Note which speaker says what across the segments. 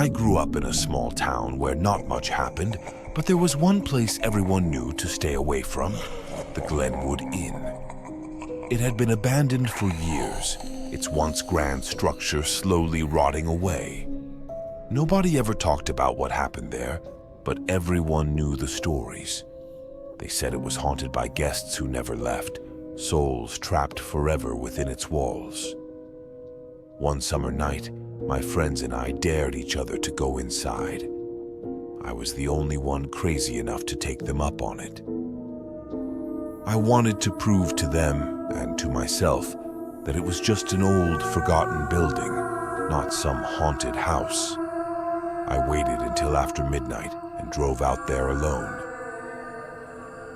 Speaker 1: I grew up in a small town where not much happened, but there was one place everyone knew to stay away from, the Glenwood Inn. It had been abandoned for years, its once grand structure slowly rotting away. Nobody ever talked about what happened there, but everyone knew the stories. They said it was haunted by guests who never left, souls trapped forever within its walls. One summer night, my friends and I dared each other to go inside. I was the only one crazy enough to take them up on it. I wanted to prove to them, and to myself, that it was just an old, forgotten building, not some haunted house. I waited until after midnight and drove out there alone.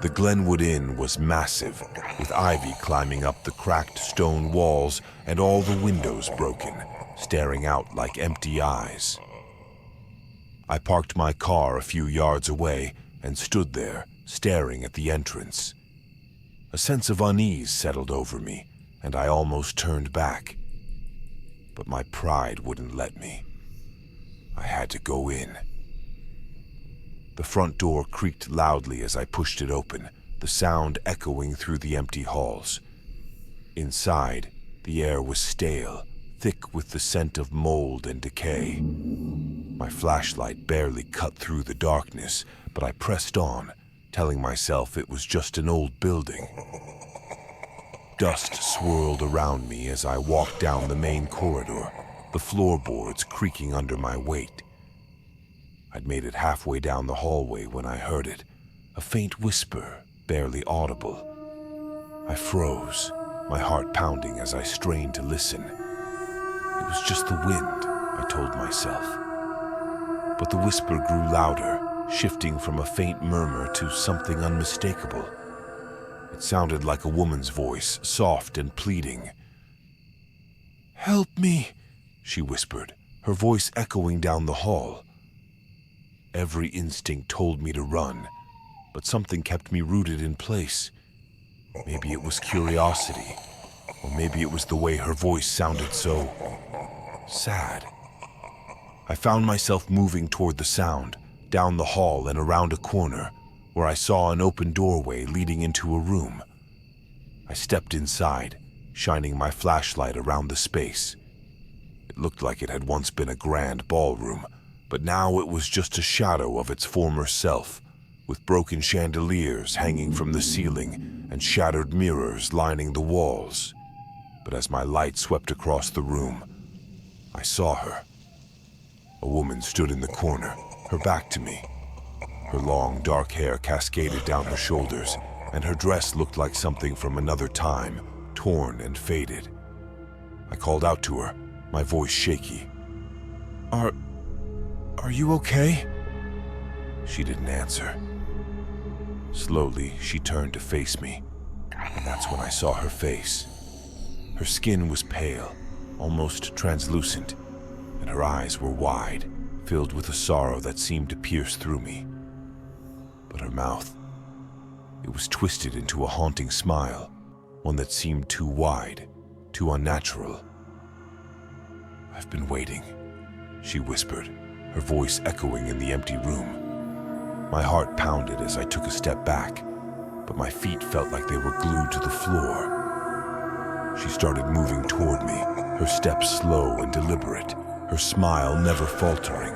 Speaker 1: The Glenwood Inn was massive, with ivy climbing up the cracked stone walls and all the windows broken, staring out like empty eyes. I parked my car a few yards away and stood there, staring at the entrance. A sense of unease settled over me, and I almost turned back. But my pride wouldn't let me. I had to go in. The front door creaked loudly as I pushed it open, the sound echoing through the empty halls. Inside, the air was stale, thick with the scent of mold and decay. My flashlight barely cut through the darkness, but I pressed on, telling myself it was just an old building. Dust swirled around me as I walked down the main corridor, the floorboards creaking under my weight. I'd made it halfway down the hallway when I heard it, a faint whisper, barely audible. I froze, my heart pounding as I strained to listen. It was just the wind, I told myself. But the whisper grew louder, shifting from a faint murmur to something unmistakable. It sounded like a woman's voice, soft and pleading. "Help me," she whispered, her voice echoing down the hall. Every instinct told me to run, but something kept me rooted in place. Maybe it was curiosity, or maybe it was the way her voice sounded so sad. I found myself moving toward the sound, down the hall and around a corner, where I saw an open doorway leading into a room. I stepped inside, shining my flashlight around the space. It looked like it had once been a grand ballroom, but now it was just a shadow of its former self, with broken chandeliers hanging from the ceiling and shattered mirrors lining the walls. But as my light swept across the room, I saw her. A woman stood in the corner, her back to me. Her long, dark hair cascaded down her shoulders, and her dress looked like something from another time, torn and faded. I called out to her, my voice shaky. Are you okay?" She didn't answer. Slowly, she turned to face me, and that's when I saw her face. Her skin was pale, almost translucent, and her eyes were wide, filled with a sorrow that seemed to pierce through me. But her mouth, it was twisted into a haunting smile, one that seemed too wide, too unnatural. "I've been waiting," she whispered, her voice echoing in the empty room. My heart pounded as I took a step back, but my feet felt like they were glued to the floor. She started moving toward me, her steps slow and deliberate, her smile never faltering.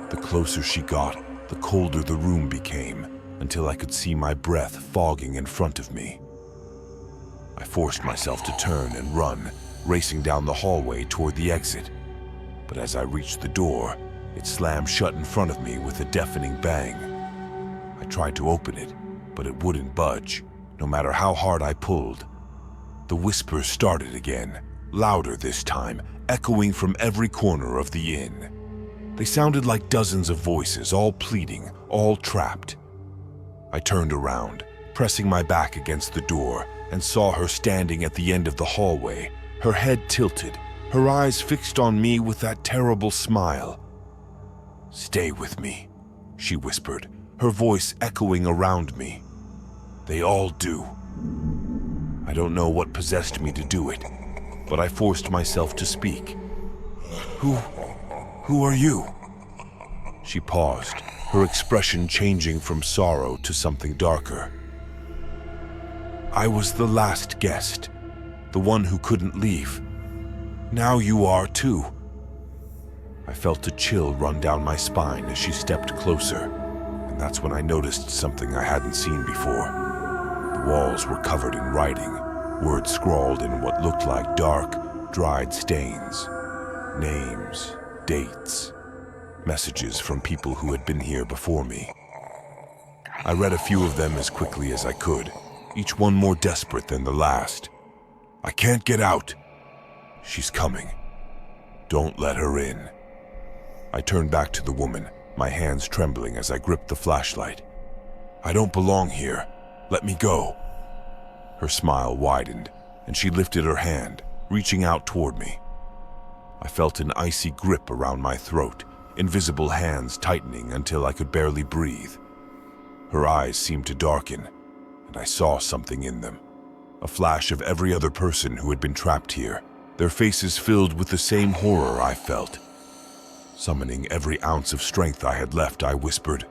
Speaker 1: The closer she got, the colder the room became, until I could see my breath fogging in front of me. I forced myself to turn and run, racing down the hallway toward the exit. But as I reached the door, it slammed shut in front of me with a deafening bang. I tried to open it, but it wouldn't budge, no matter how hard I pulled. The whispers started again, louder this time, echoing from every corner of the inn. They sounded like dozens of voices, all pleading, all trapped. I turned around, pressing my back against the door, and saw her standing at the end of the hallway, her head tilted, her eyes fixed on me with that terrible smile. "Stay with me," she whispered, her voice echoing around me. "They all do." I don't know what possessed me to do it, but I forced myself to speak. Who Who are you?" She paused, her expression changing from sorrow to something darker. "I was the last guest, the one who couldn't leave. Now you are too." I felt a chill run down my spine as she stepped closer, and that's when I noticed something I hadn't seen before. The walls were covered in writing, words scrawled in what looked like dark, dried stains. Names, dates, messages from people who had been here before me. I read a few of them as quickly as I could, each one more desperate than the last. "I can't get out. She's coming. Don't let her in." I turned back to the woman, my hands trembling as I gripped the flashlight. "I don't belong here. Let me go." Her smile widened, and she lifted her hand, reaching out toward me. I felt an icy grip around my throat, invisible hands tightening until I could barely breathe. Her eyes seemed to darken, and I saw something in them. A flash of every other person who had been trapped here, their faces filled with the same horror I felt. Summoning every ounce of strength I had left, I whispered,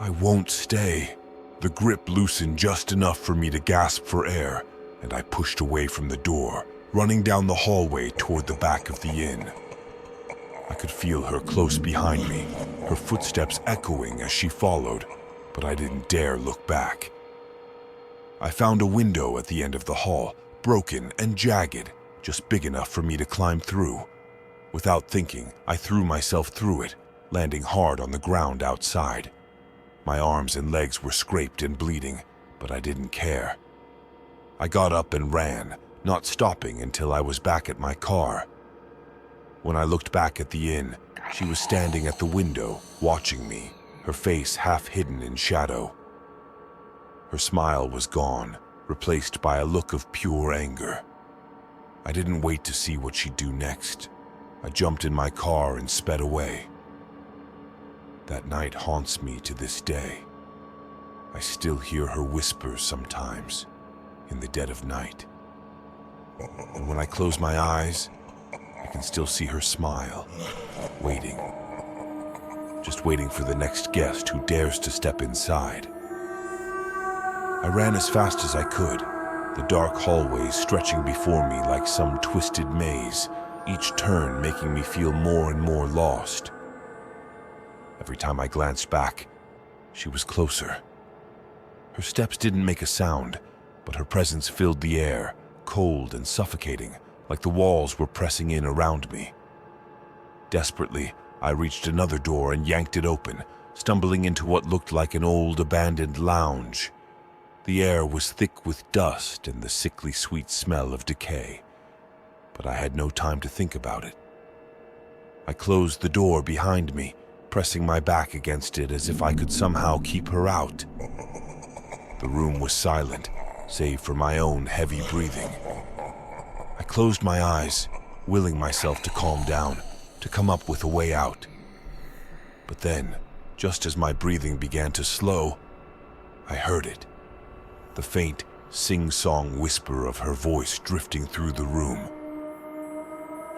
Speaker 1: "I won't stay." The grip loosened just enough for me to gasp for air, and I pushed away from the door, running down the hallway toward the back of the inn. I could feel her close behind me, her footsteps echoing as she followed, but I didn't dare look back. I found a window at the end of the hall, broken and jagged, just big enough for me to climb through. Without thinking, I threw myself through it, landing hard on the ground outside. My arms and legs were scraped and bleeding, but I didn't care. I got up and ran, not stopping until I was back at my car. When I looked back at the inn, she was standing at the window, watching me, her face half hidden in shadow. Her smile was gone, replaced by a look of pure anger. I didn't wait to see what she'd do next. I jumped in my car and sped away. That night haunts me to this day. I still hear her whispers sometimes, in the dead of night. And when I close my eyes, I can still see her smile, waiting. Just waiting for the next guest who dares to step inside. I ran as fast as I could, the dark hallways stretching before me like some twisted maze, each turn making me feel more and more lost. Every time I glanced back, she was closer. Her steps didn't make a sound, but her presence filled the air, cold and suffocating, like the walls were pressing in around me. Desperately, I reached another door and yanked it open, stumbling into what looked like an old abandoned lounge. The air was thick with dust and the sickly sweet smell of decay, but I had no time to think about it. I closed the door behind me, pressing my back against it as if I could somehow keep her out. The room was silent, save for my own heavy breathing. I closed my eyes, willing myself to calm down, to come up with a way out. But then, just as my breathing began to slow, I heard it. The faint, sing-song whisper of her voice drifting through the room.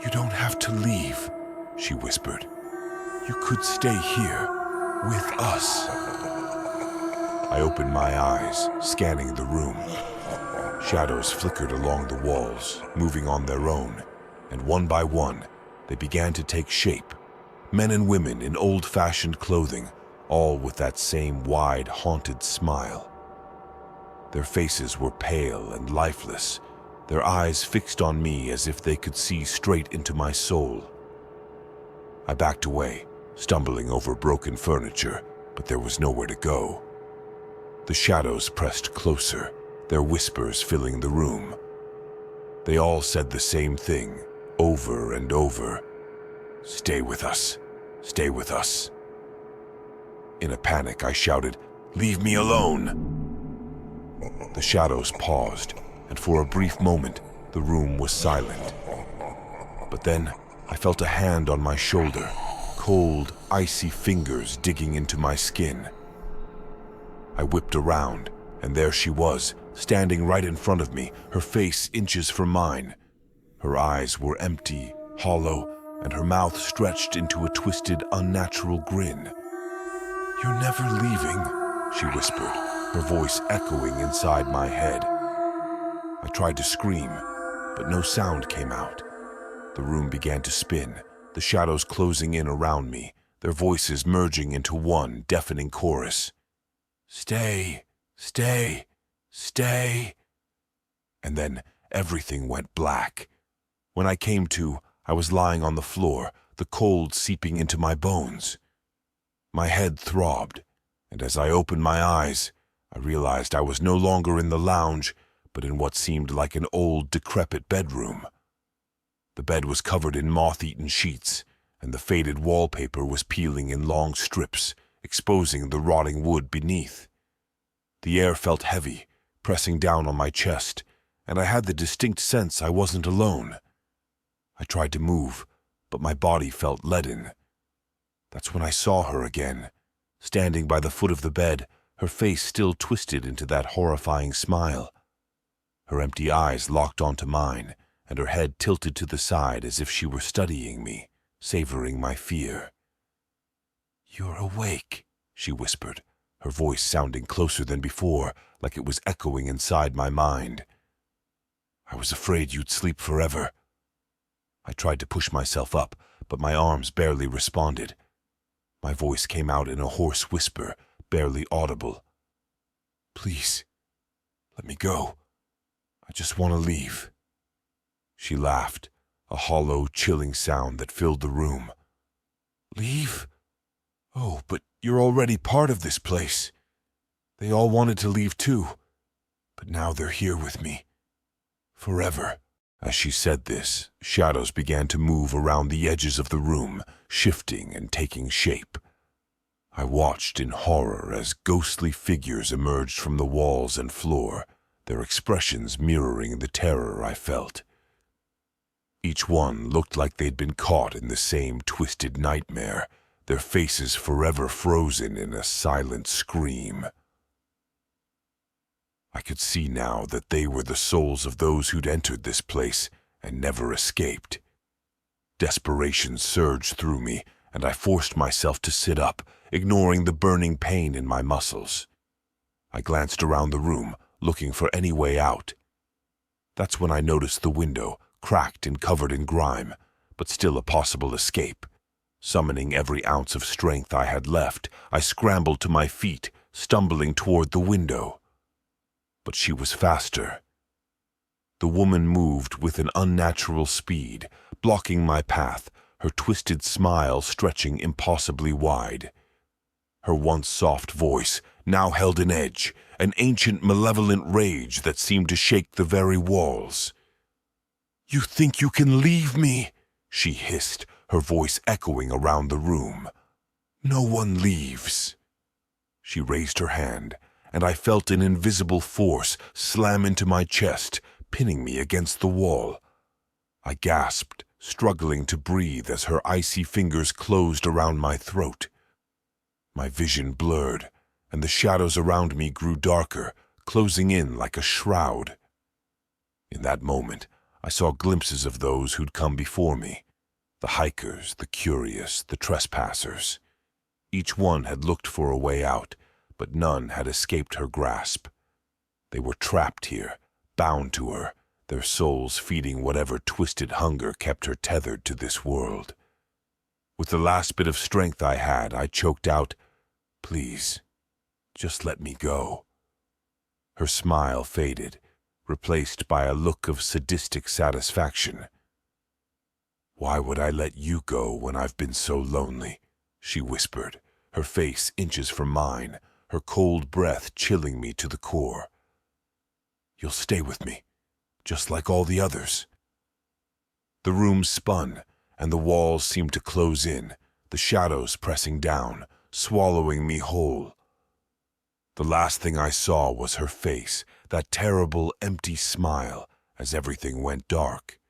Speaker 1: "You don't have to leave," she whispered. "You could stay here, with us." I opened my eyes, scanning the room. Shadows flickered along the walls, moving on their own, and one by one, they began to take shape. Men and women in old-fashioned clothing, all with that same wide, haunted smile. Their faces were pale and lifeless, their eyes fixed on me as if they could see straight into my soul. I backed away, stumbling over broken furniture, but there was nowhere to go. The shadows pressed closer, their whispers filling the room. They all said the same thing, over and over. "Stay with us. Stay with us." In a panic, I shouted, "Leave me alone!" The shadows paused, and for a brief moment, the room was silent. But then, I felt a hand on my shoulder, cold, icy fingers digging into my skin. I whipped around, and there she was, standing right in front of me, her face inches from mine. Her eyes were empty, hollow, and her mouth stretched into a twisted, unnatural grin. "You're never leaving," she whispered, her voice echoing inside my head. I tried to scream, but no sound came out. The room began to spin, the shadows closing in around me, their voices merging into one deafening chorus. "Stay, stay, stay." And then everything went black. When I came to, I was lying on the floor, the cold seeping into my bones. My head throbbed, and as I opened my eyes, I realized I was no longer in the lounge, but in what seemed like an old, decrepit bedroom. The bed was covered in moth-eaten sheets, and the faded wallpaper was peeling in long strips, exposing the rotting wood beneath. The air felt heavy, pressing down on my chest, and I had the distinct sense I wasn't alone. I tried to move, but my body felt leaden. That's when I saw her again, standing by the foot of the bed, her face still twisted into that horrifying smile. Her empty eyes locked onto mine, and her head tilted to the side as if she were studying me, savoring my fear. "You're awake," she whispered, her voice sounding closer than before, like it was echoing inside my mind. "I was afraid you'd sleep forever." I tried to push myself up, but my arms barely responded. My voice came out in a hoarse whisper, barely audible. "Please, let me go. I just want to leave." She laughed, a hollow, chilling sound that filled the room. "Leave? Oh, but you're already part of this place. They all wanted to leave too, but now they're here with me. Forever." As she said this, shadows began to move around the edges of the room, shifting and taking shape. I watched in horror as ghostly figures emerged from the walls and floor, their expressions mirroring the terror I felt. Each one looked like they'd been caught in the same twisted nightmare, their faces forever frozen in a silent scream. I could see now that they were the souls of those who'd entered this place and never escaped. Desperation surged through me, and I forced myself to sit up, ignoring the burning pain in my muscles. I glanced around the room, looking for any way out. That's when I noticed the window, cracked and covered in grime, but still a possible escape. Summoning every ounce of strength I had left, I scrambled to my feet, stumbling toward the window. But she was faster. The woman moved with an unnatural speed, blocking my path, her twisted smile stretching impossibly wide. Her once soft voice now held an edge, an ancient malevolent rage that seemed to shake the very walls. "You think you can leave me?" she hissed, her voice echoing around the room. "No one leaves." She raised her hand, and I felt an invisible force slam into my chest, pinning me against the wall. I gasped, struggling to breathe as her icy fingers closed around my throat. My vision blurred, and the shadows around me grew darker, closing in like a shroud. In that moment, I saw glimpses of those who'd come before me. The hikers, the curious, the trespassers. Each one had looked for a way out, but none had escaped her grasp. They were trapped here, bound to her, their souls feeding whatever twisted hunger kept her tethered to this world. With the last bit of strength I had, I choked out, "Please, just let me go." Her smile faded, replaced by a look of sadistic satisfaction. "Why would I let you go when I've been so lonely?" she whispered, her face inches from mine, her cold breath chilling me to the core. "You'll stay with me, just like all the others." The room spun, and the walls seemed to close in, the shadows pressing down, swallowing me whole. The last thing I saw was her face, that terrible, empty smile, as everything went dark.